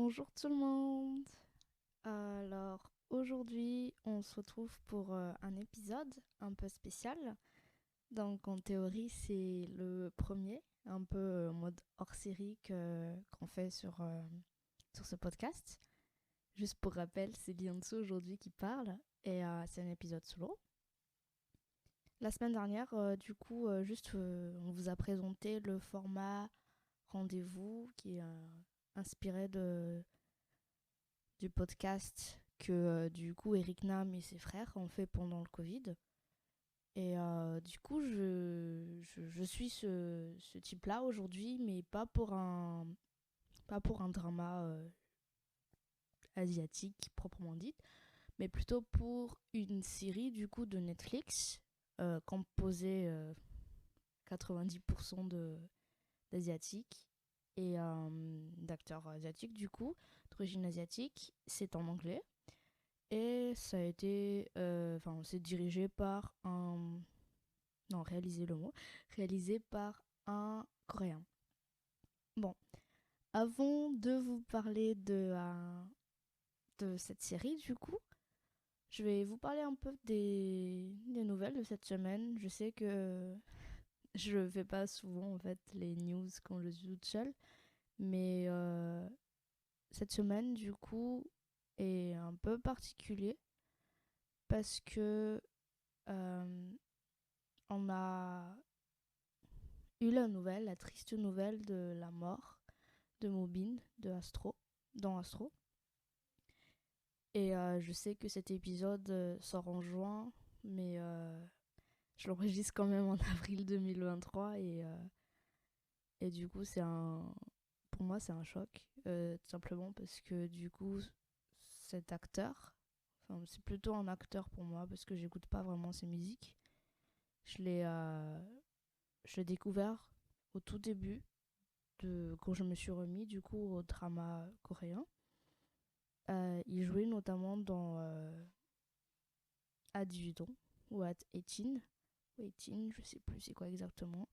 Bonjour tout le monde. Alors aujourd'hui, on se retrouve pour un épisode un peu spécial. Donc en théorie, c'est le premier, un peu en mode hors-série qu'on fait sur ce podcast. Juste pour rappel, c'est Liansu aujourd'hui qui parle et c'est un épisode solo. La semaine dernière, on vous a présenté le format rendez-vous qui est inspiré du podcast que Eric Nam et ses frères ont fait pendant le Covid. Et je suis ce type-là aujourd'hui, mais pas pour un drama asiatique proprement dit, mais plutôt pour une série de Netflix composée 90% d'asiatiques et d'acteurs asiatiques d'origine asiatique. C'est en anglais. Et ça a été. C'est dirigé par un. Non, réalisé le mot. Réalisé par un Coréen. Bon, avant de vous parler de cette série, je vais vous parler un peu des nouvelles de cette semaine. Je sais que je fais pas souvent en fait les news quand je suis toute seule, mais cette semaine, est un peu particulier parce que euh, on a eu la triste nouvelle de la mort de Mobin, dans Astro. Et je sais que cet épisode sort en juin, mais je l'enregistre quand même en avril 2023 et pour moi c'est un choc, tout simplement parce que cet acteur, c'est plutôt un acteur pour moi parce que j'écoute pas vraiment ses musiques. Je l'ai je l'ai découvert au tout début quand je me suis remis au drama coréen. Il jouait notamment dans À 18 ans ou à 18, ou 18, je sais plus c'est quoi exactement.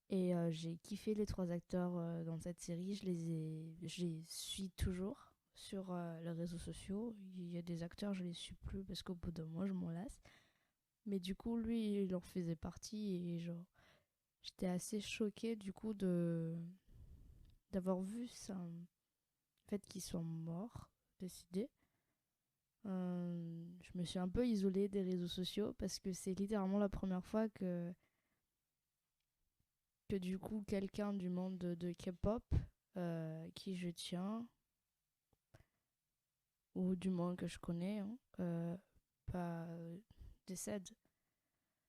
Et j'ai kiffé les trois acteurs dans cette série. Je les suis toujours sur les réseaux sociaux. Il y a des acteurs, je les suis plus parce qu'au bout d'un mois, je m'en lasse. Mais lui, il en faisait partie et genre, j'étais assez choquée d'avoir vu ça, le fait qu'ils soient morts, décidés. Je me suis un peu isolée des réseaux sociaux parce que c'est littéralement la première fois que quelqu'un du monde de K-pop qui je tiens, ou du moins que je connais, pas décède.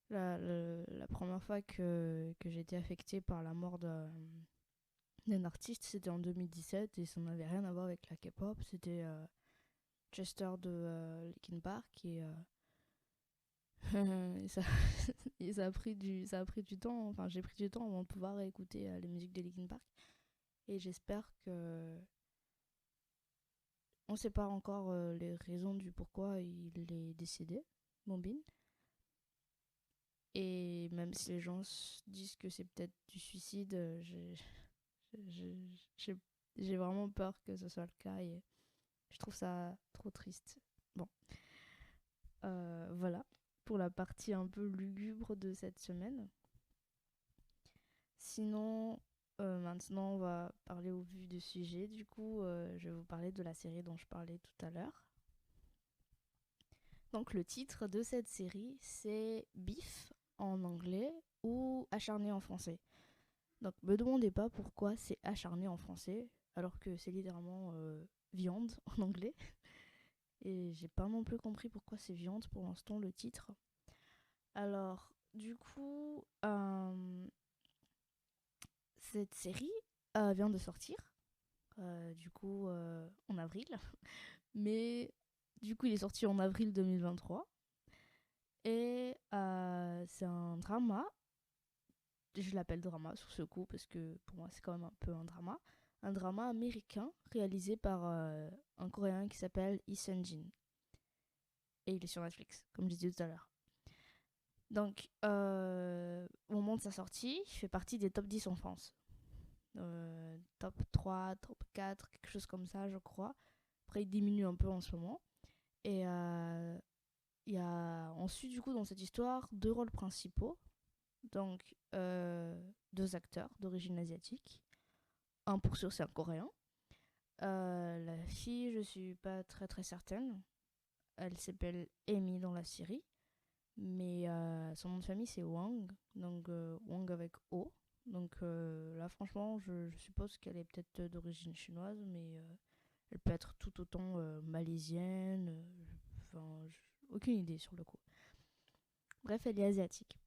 La première fois que j'ai été affectée par la mort d'un artiste, c'était en 2017 et ça n'avait rien à voir avec la K-pop. C'était Chester de Linkin Park et ça, et ça a pris du temps. Enfin, j'ai pris du temps avant de pouvoir écouter les musiques de Linkin Park. Et j'espère que on sait pas encore les raisons du pourquoi il est décédé, Mombin. Et même si les gens disent que c'est peut-être du suicide, j'ai j'ai vraiment peur que ce soit le cas et je trouve ça trop triste. Bon, voilà pour la partie un peu lugubre de cette semaine. Sinon, maintenant, on va parler au vu du sujet. Je vais vous parler de la série dont je parlais tout à l'heure. Donc, le titre de cette série, c'est Beef en anglais ou Acharné en français. Donc, me demandez pas pourquoi c'est Acharné en français, alors que c'est littéralement viande en anglais. Et j'ai pas non plus compris pourquoi c'est viande pour l'instant le titre. Alors, cette série vient de sortir, en avril. Mais il est sorti en avril 2023. Et c'est un drama. Je l'appelle drama sur ce coup parce que pour moi c'est quand même un peu un drama. Un drama américain réalisé par un Coréen qui s'appelle Lee Seung-jin. Et il est sur Netflix, comme je disais tout à l'heure. Donc, au moment de sa sortie, il fait partie des top 10 en France. top 3, top 4, quelque chose comme ça, je crois. Après, il diminue un peu en ce moment. Et il y a ensuite, du coup, dans cette histoire, deux rôles principaux. Donc, deux acteurs d'origine asiatique. Un pour sûr, c'est un coréen. La fille, je suis pas très très certaine. Elle s'appelle Amy dans la série. Mais son nom de famille, c'est Wang. Donc, Wang avec O. Donc là, franchement, je suppose qu'elle est peut-être d'origine chinoise, mais elle peut être tout autant malaisienne. Enfin, aucune idée sur le coup. Bref, elle est asiatique,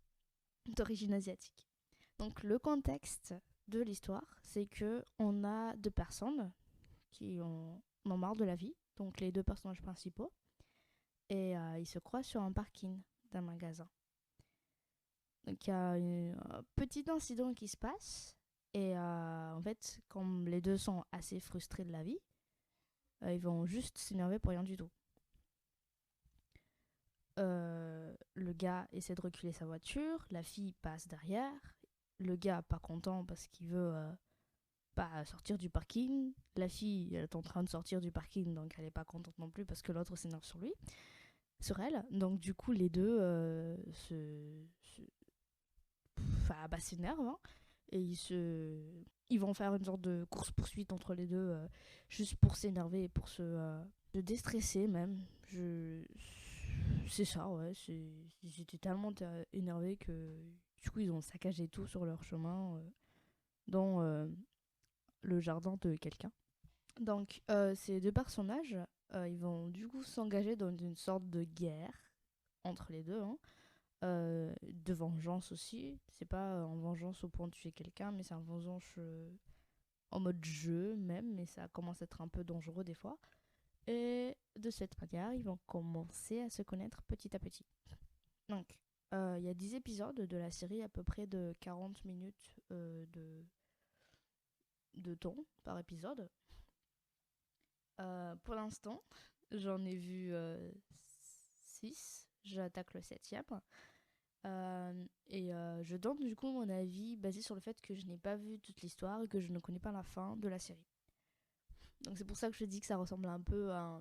d'origine asiatique. Donc le contexte de l'histoire, c'est que on a deux personnes qui en ont marre de la vie, donc les deux personnages principaux, et ils se croisent sur un parking d'un magasin. Donc il y a un petit incident qui se passe, et en fait, comme les deux sont assez frustrés de la vie, ils vont juste s'énerver pour rien du tout. Le gars essaie de reculer sa voiture, la fille passe derrière, le gars pas content parce qu'il veut pas sortir du parking, la fille elle est en train de sortir du parking donc elle est pas contente non plus parce que l'autre s'énerve sur elle, donc du coup les deux s'énervent, hein, et ils vont faire une sorte de course-poursuite entre les deux, juste pour s'énerver et pour se déstresser même. C'est ça, ouais. J'étais tellement énervée que du coup ils ont saccagé tout sur leur chemin, dont le jardin de quelqu'un. Donc ces deux personnages, ils vont du coup s'engager dans une sorte de guerre entre les deux, hein. De vengeance aussi. C'est pas en vengeance au point de tuer quelqu'un, mais c'est en vengeance en mode jeu même, mais ça commence à être un peu dangereux des fois. Et de cette manière, ils vont commencer à se connaître petit à petit. Donc, il y a 10 épisodes de la série, à peu près de 40 minutes de temps par épisode. Pour l'instant, j'en ai vu 6. J'attaque le 7e. Et je donne du coup mon avis basé sur le fait que je n'ai pas vu toute l'histoire et que je ne connais pas la fin de la série. Donc c'est pour ça que je dis que ça ressemble un peu à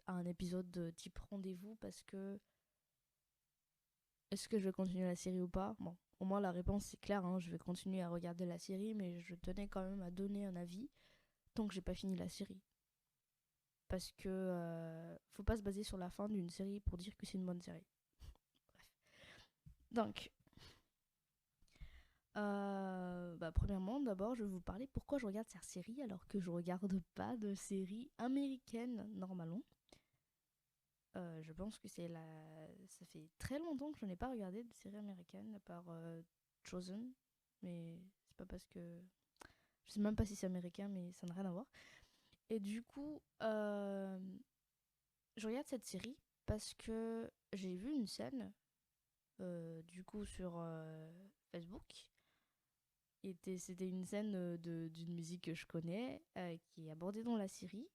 un épisode de type rendez-vous, parce que est-ce que je vais continuer la série ou pas? Bon, au moins la réponse est claire, hein, je vais continuer à regarder la série, mais je tenais quand même à donner un avis tant que j'ai pas fini la série. Parce que faut pas se baser sur la fin d'une série pour dire que c'est une bonne série. Bref. Donc, premièrement, d'abord, je vais vous parler pourquoi je regarde cette série alors que je regarde pas de séries américaines normalement. Je pense que ça fait très longtemps que je n'ai pas regardé de série américaine à part Chosen, mais c'est pas parce que je sais même pas si c'est américain, mais ça n'a rien à voir. Et du coup, je regarde cette série parce que j'ai vu une scène du coup sur Facebook. C'était une scène d'une musique que je connais, qui est abordée dans la série.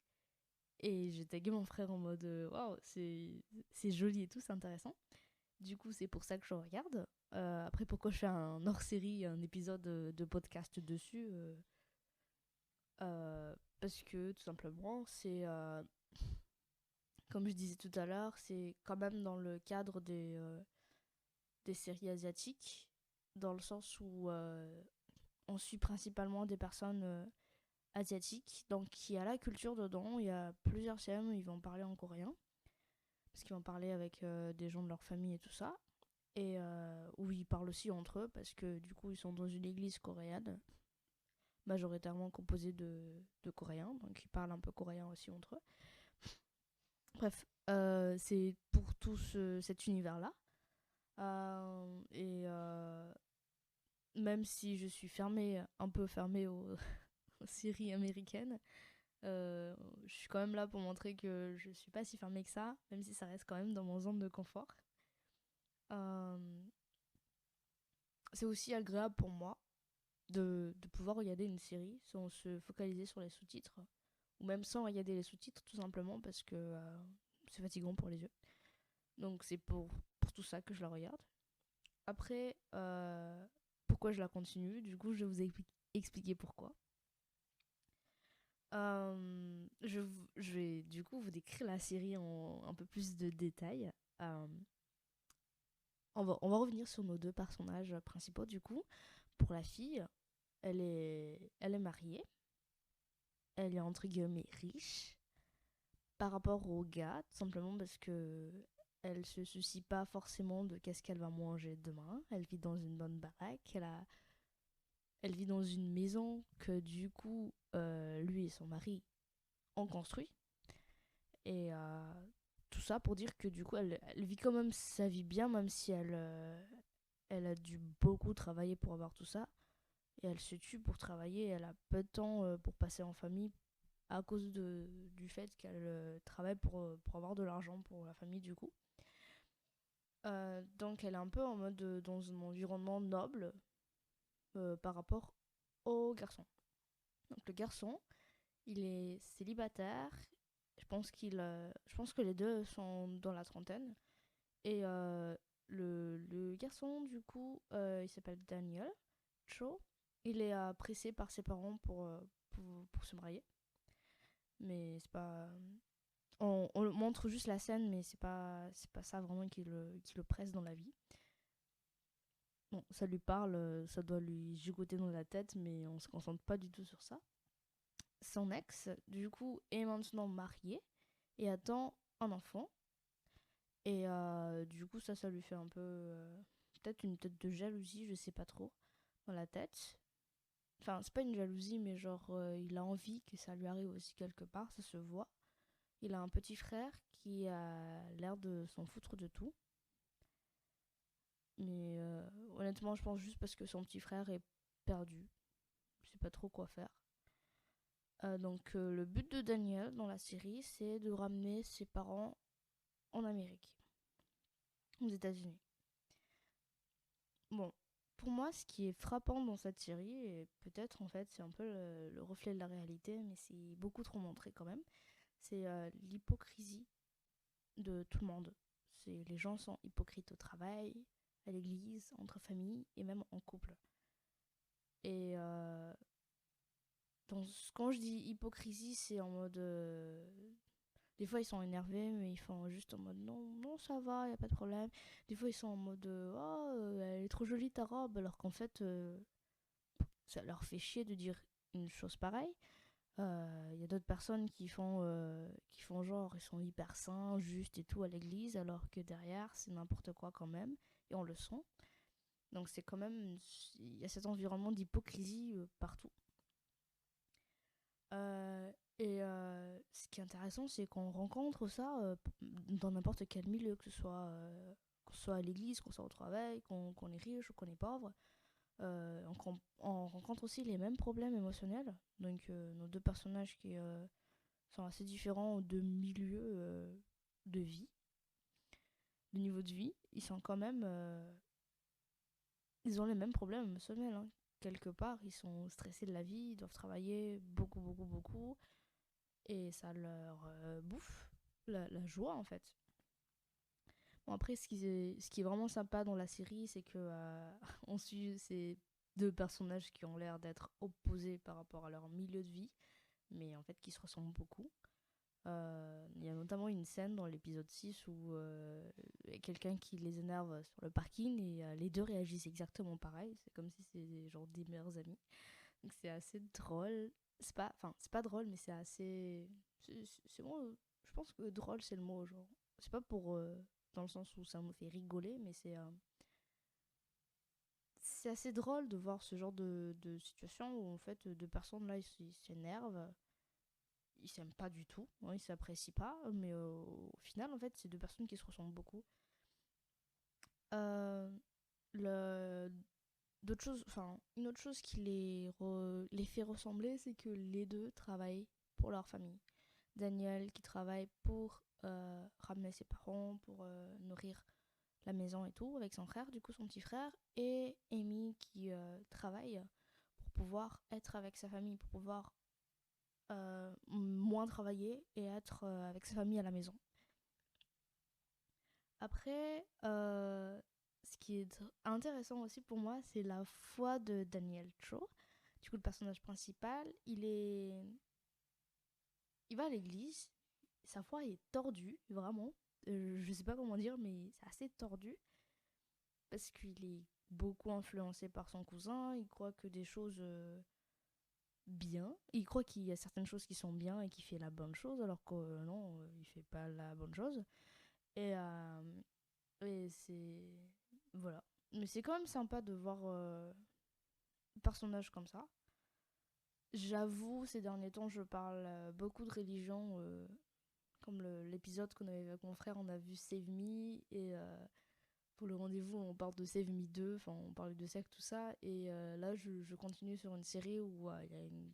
Et j'ai tagué mon frère en mode waouh, c'est joli et tout, c'est intéressant. Du coup, c'est pour ça que je regarde. Après, pourquoi je fais un hors-série, un épisode de podcast dessus, parce que tout simplement, comme je disais tout à l'heure, c'est quand même dans le cadre des séries asiatiques, dans le sens où on suit principalement des personnes asiatiques, donc il y a la culture dedans, il y a plusieurs scènes où ils vont parler en coréen, parce qu'ils vont parler avec des gens de leur famille et tout ça, et où ils parlent aussi entre eux, parce que du coup ils sont dans une église coréenne, majoritairement composée de Coréens, donc ils parlent un peu coréen aussi entre eux. Bref, c'est pour tout cet univers-là. Et même si je suis un peu fermée aux séries américaines, je suis quand même là pour montrer que je suis pas si fermée que ça, même si ça reste quand même dans mon zone de confort. Euh, c'est aussi agréable pour moi de pouvoir regarder une série sans se focaliser sur les sous-titres, ou même sans regarder les sous-titres, tout simplement parce que c'est fatigant pour les yeux. Donc c'est pour tout ça que je la regarde. Après, pourquoi je la continue? Du coup, je vais vous expliquer pourquoi. Je vais du coup vous décrire la série en un peu plus de détails. Euh, on va revenir sur nos deux personnages principaux du coup. Pour la fille, elle est mariée, elle est entre guillemets riche par rapport au gars, tout simplement parce que elle se soucie pas forcément de qu'est-ce qu'elle va manger demain. Elle vit dans une bonne baraque, elle vit dans une maison que du coup lui et son mari ont construit. Et tout ça pour dire que du coup elle vit quand même sa vie bien, même si elle a dû beaucoup travailler pour avoir tout ça. Et elle se tue pour travailler, elle a peu de temps pour passer en famille à cause du fait qu'elle travaille pour avoir de l'argent pour la famille du coup. Donc elle est un peu en mode dans un environnement noble par rapport au garçon. Donc le garçon, il est célibataire. Je pense que les deux sont dans la trentaine. Et le garçon, du coup, il s'appelle Daniel Cho. Il est pressé par ses parents pour se marier. Mais c'est pas. On montre juste la scène, mais c'est pas ça vraiment qui le presse dans la vie. Bon, ça lui parle, ça doit lui gigoter dans la tête, mais on se concentre pas du tout sur ça. Son ex, du coup, est maintenant marié et attend un enfant. Et du coup, ça lui fait un peu. Peut-être une tête de jalousie, je sais pas trop, dans la tête. Enfin, c'est pas une jalousie, mais genre, il a envie que ça lui arrive aussi quelque part, ça se voit. Il a un petit frère qui a l'air de s'en foutre de tout. Mais honnêtement, je pense juste parce que son petit frère est perdu. Je sais pas trop quoi faire. Donc, le but de Daniel dans la série, c'est de ramener ses parents en Amérique, aux États-Unis. Bon, pour moi, ce qui est frappant dans cette série, et peut-être en fait c'est un peu le reflet de la réalité, mais c'est beaucoup trop montré quand même, c'est l'hypocrisie de tout le monde. Les gens sont hypocrites au travail, à l'église, entre familles et même en couple. Et quand je dis hypocrisie, c'est en mode. Des fois, ils sont énervés, mais ils font juste en mode non, non, ça va, y a pas de problème. Des fois, ils sont en mode oh, elle est trop jolie ta robe, alors qu'en fait, ça leur fait chier de dire une chose pareille. Il y a d'autres personnes qui font genre, ils sont hyper saints, justes et tout à l'église, alors que derrière, c'est n'importe quoi quand même, et on le sent. Donc, c'est quand même. Il y a cet environnement d'hypocrisie partout. Ce qui est intéressant, c'est qu'on rencontre ça dans n'importe quel milieu, qu'on soit à l'église, qu'on soit au travail, qu'on est riche ou qu'on est pauvre. On rencontre aussi les mêmes problèmes émotionnels. Donc, nos deux personnages qui sont assez différents de milieux de vie, de niveau de vie, ils sont quand même. Ils ont les mêmes problèmes émotionnels. Hein. Quelque part, ils sont stressés de la vie, ils doivent travailler beaucoup, beaucoup, beaucoup. Et ça leur bouffe la joie en fait. Bon, après, ce qui est vraiment sympa dans la série, c'est que on suit ces deux personnages qui ont l'air d'être opposés par rapport à leur milieu de vie, mais en fait qui se ressemblent beaucoup. Il y a notamment une scène dans l'épisode 6 où il y a quelqu'un qui les énerve sur le parking et les deux réagissent exactement pareil. C'est comme si c'était genre des meilleurs amis. Donc c'est assez drôle. C'est pas drôle, mais c'est assez. C'est bon, je pense que drôle c'est le mot. Genre. C'est pas pour. Dans le sens où ça me fait rigoler, mais c'est assez drôle de voir ce genre de situation où en fait deux personnes là ils s'énervent, ils s'aiment pas du tout, hein, ils s'apprécient pas, mais au final en fait c'est deux personnes qui se ressemblent beaucoup. Euh, le, D'autres choses, enfin une autre chose qui les fait ressembler, c'est que les deux travaillent pour leur famille. Daniel qui travaille pour ramener ses parents, pour nourrir la maison et tout, avec son frère, du coup son petit frère, et Amy qui travaille pour pouvoir être avec sa famille, pour pouvoir moins travailler et être avec sa famille à la maison. Après, ce qui est intéressant aussi pour moi, c'est la foi de Daniel Cho. Du coup, le personnage principal, il va à l'église, sa foi est tordue, vraiment. Je sais pas comment dire, mais c'est assez tordu parce qu'il est beaucoup influencé par son cousin. Il croit que des choses bien. Il croit qu'il y a certaines choses qui sont bien et qu'il fait la bonne chose, alors que non, il fait pas la bonne chose. Et c'est. Voilà. Mais c'est quand même sympa de voir un personnage comme ça. J'avoue, ces derniers temps, je parle beaucoup de religion. Comme l'épisode qu'on avait avec mon frère, on a vu Save Me. Et pour le rendez-vous, on parle de Save Me 2. Enfin, on parle de secte, tout ça. Et là, je continue sur une série où il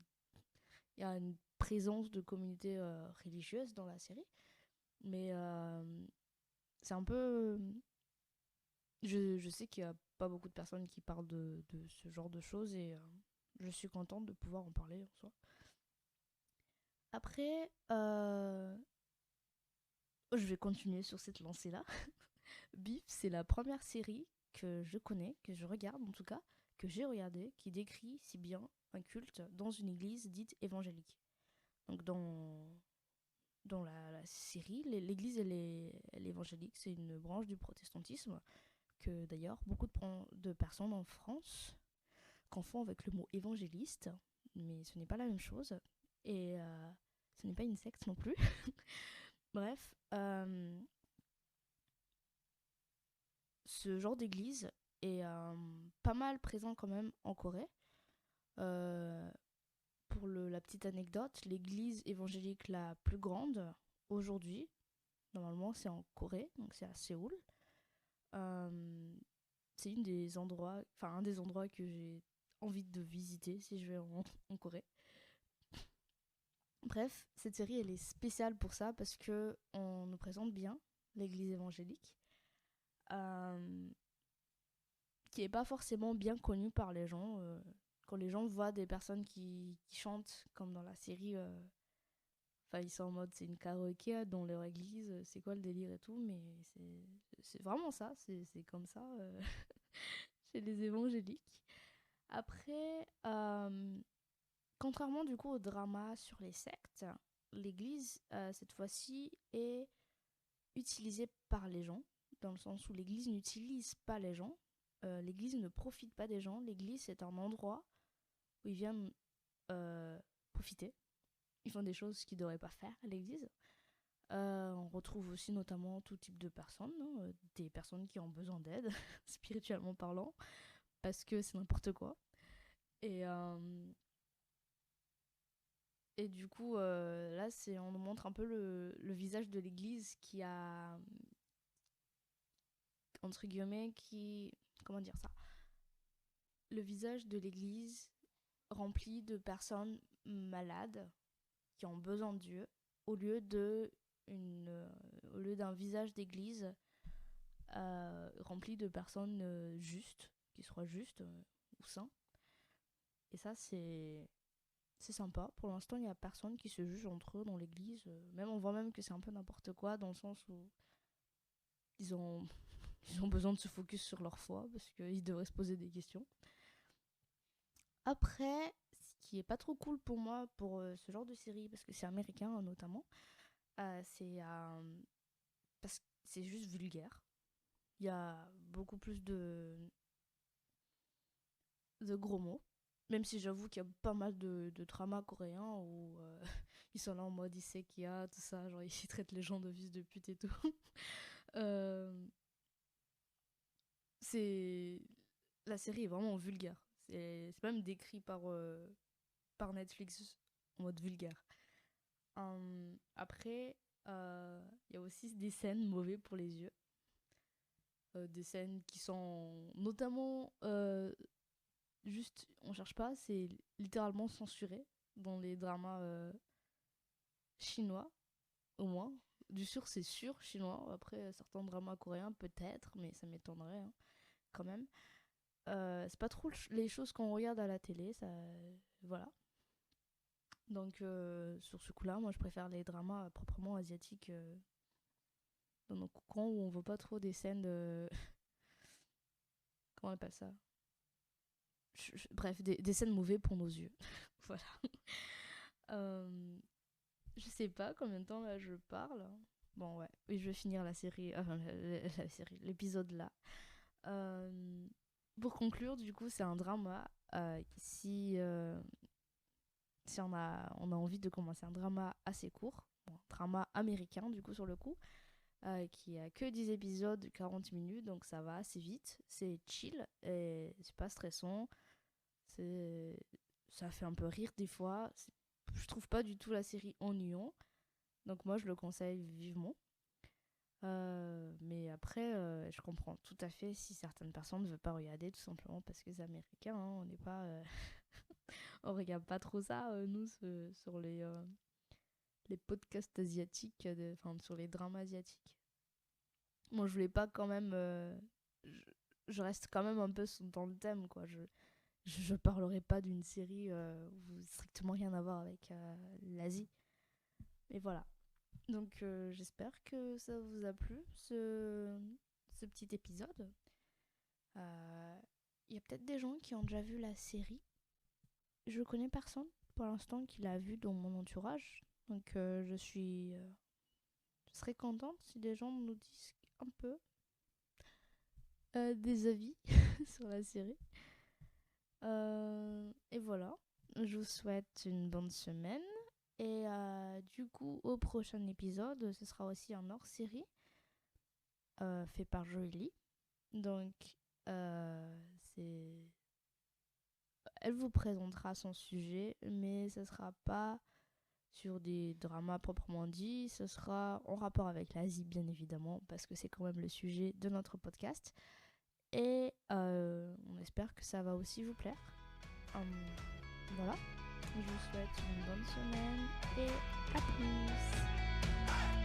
y a une présence de communautés religieuses dans la série. Mais c'est un peu. Je sais qu'il n'y a pas beaucoup de personnes qui parlent de ce genre de choses et je suis contente de pouvoir en parler en soi. Après, je vais continuer sur cette lancée-là. Beef, c'est la première série que je connais, que je regarde en tout cas, que j'ai regardée, qui décrit si bien un culte dans une église dite évangélique. Donc dans la série, l'église elle est évangélique, c'est une branche du protestantisme que d'ailleurs beaucoup de personnes en France confondent avec le mot évangéliste, mais ce n'est pas la même chose. Et ce n'est pas une secte non plus. Bref, ce genre d'église est pas mal présent quand même en Corée. Euh, pour la petite anecdote, l'église évangélique la plus grande aujourd'hui, normalement c'est en Corée, donc c'est à Séoul. Euh, c'est un des endroits que j'ai envie de visiter si je vais en Corée. Bref, cette série elle est spéciale pour ça parce que on nous présente bien l'église évangélique, euh, qui est pas forcément bien connue par les gens. Quand les gens voient des personnes qui chantent comme dans la série, enfin ils sont en mode c'est une karaoké dans leur église, c'est quoi le délire et tout, mais c'est vraiment ça, c'est comme ça chez les évangéliques. Après, contrairement du coup au drama sur les sectes, l'église, cette fois-ci, est utilisée par les gens, dans le sens où l'église n'utilise pas les gens, l'église ne profite pas des gens, l'église c'est un endroit où ils viennent profiter, ils font des choses qu'ils ne devraient pas faire à l'église. On retrouve aussi notamment tout type de personnes, hein, des personnes qui ont besoin d'aide, spirituellement parlant, parce que c'est n'importe quoi. Et Et du coup, là, on nous montre un peu le visage de l'église qui a, entre guillemets, comment dire ça? Le visage de l'église rempli de personnes malades qui ont besoin de Dieu, au lieu au lieu d'un visage d'église rempli de personnes justes, qui soient justes ou saints. Et ça, c'est sympa. Pour l'instant, il n'y a personne qui se juge entre eux dans l'église. Même on voit même que c'est un peu n'importe quoi dans le sens où ils ont, ils ont besoin de se focus sur leur foi parce qu'ils devraient se poser des questions. Après, ce qui est pas trop cool pour moi pour ce genre de série, parce que c'est américain notamment, c'est parce que c'est juste vulgaire. Il y a beaucoup plus de gros mots. Même si j'avoue qu'il y a pas mal de dramas coréens où ils sont là en mode isekia, tout ça, genre ils traitent les gens de fils de pute et tout. Euh, c'est La série est vraiment vulgaire. C'est même décrit par Netflix en mode vulgaire. Après, il y a aussi des scènes mauvaises pour les yeux. Des scènes qui sont notamment juste, on cherche pas, c'est littéralement censuré dans les dramas chinois, au moins. Du sûr, c'est sûr chinois. Après, certains dramas coréens, peut-être, mais ça m'étonnerait hein, quand même. C'est pas trop les choses qu'on regarde à la télé, ça. Voilà. Donc, sur ce coup-là, moi je préfère les dramas proprement asiatiques dans nos cocons où on voit pas trop des scènes de. Comment on appelle ça? bref, des scènes mauvaises pour nos yeux. Voilà. Je sais pas combien de temps là je parle. Bon, ouais, oui, je vais finir la série, enfin la série, l'épisode là. Pour conclure, du coup, c'est un drama. Si on a envie de commencer un drama assez court, bon, drama américain du coup sur le coup, qui a que 10 épisodes de 40 minutes, donc ça va assez vite, c'est chill et c'est pas stressant, c'est... ça fait un peu rire des fois, je trouve pas du tout la série ennuyant, donc moi je le conseille vivement. Mais après, je comprends tout à fait si certaines personnes ne veulent pas regarder, tout simplement parce que c'est américain, hein, on n'est pas... on regarde pas trop ça, nous, sur les podcasts asiatiques, enfin sur les dramas asiatiques. Moi, je voulais pas quand même... je reste quand même un peu dans le thème, quoi. Je parlerai pas d'une série où strictement rien à voir avec l'Asie. Mais voilà. Donc j'espère que ça vous a plu, ce petit épisode. Il y a peut-être des gens qui ont déjà vu la série. Je connais personne pour l'instant qui l'a vu dans mon entourage. Donc je serais contente si des gens nous disent un peu des avis sur la série. Et voilà. Je vous souhaite une bonne semaine. Et du coup, au prochain épisode, ce sera aussi un hors-série fait par Joëlie. Donc, c'est... elle vous présentera son sujet, mais ce sera pas sur des dramas proprement dit. Ce sera en rapport avec l'Asie, bien évidemment, parce que c'est quand même le sujet de notre podcast. Et on espère que ça va aussi vous plaire. Voilà. Je vous souhaite une bonne semaine et à plus.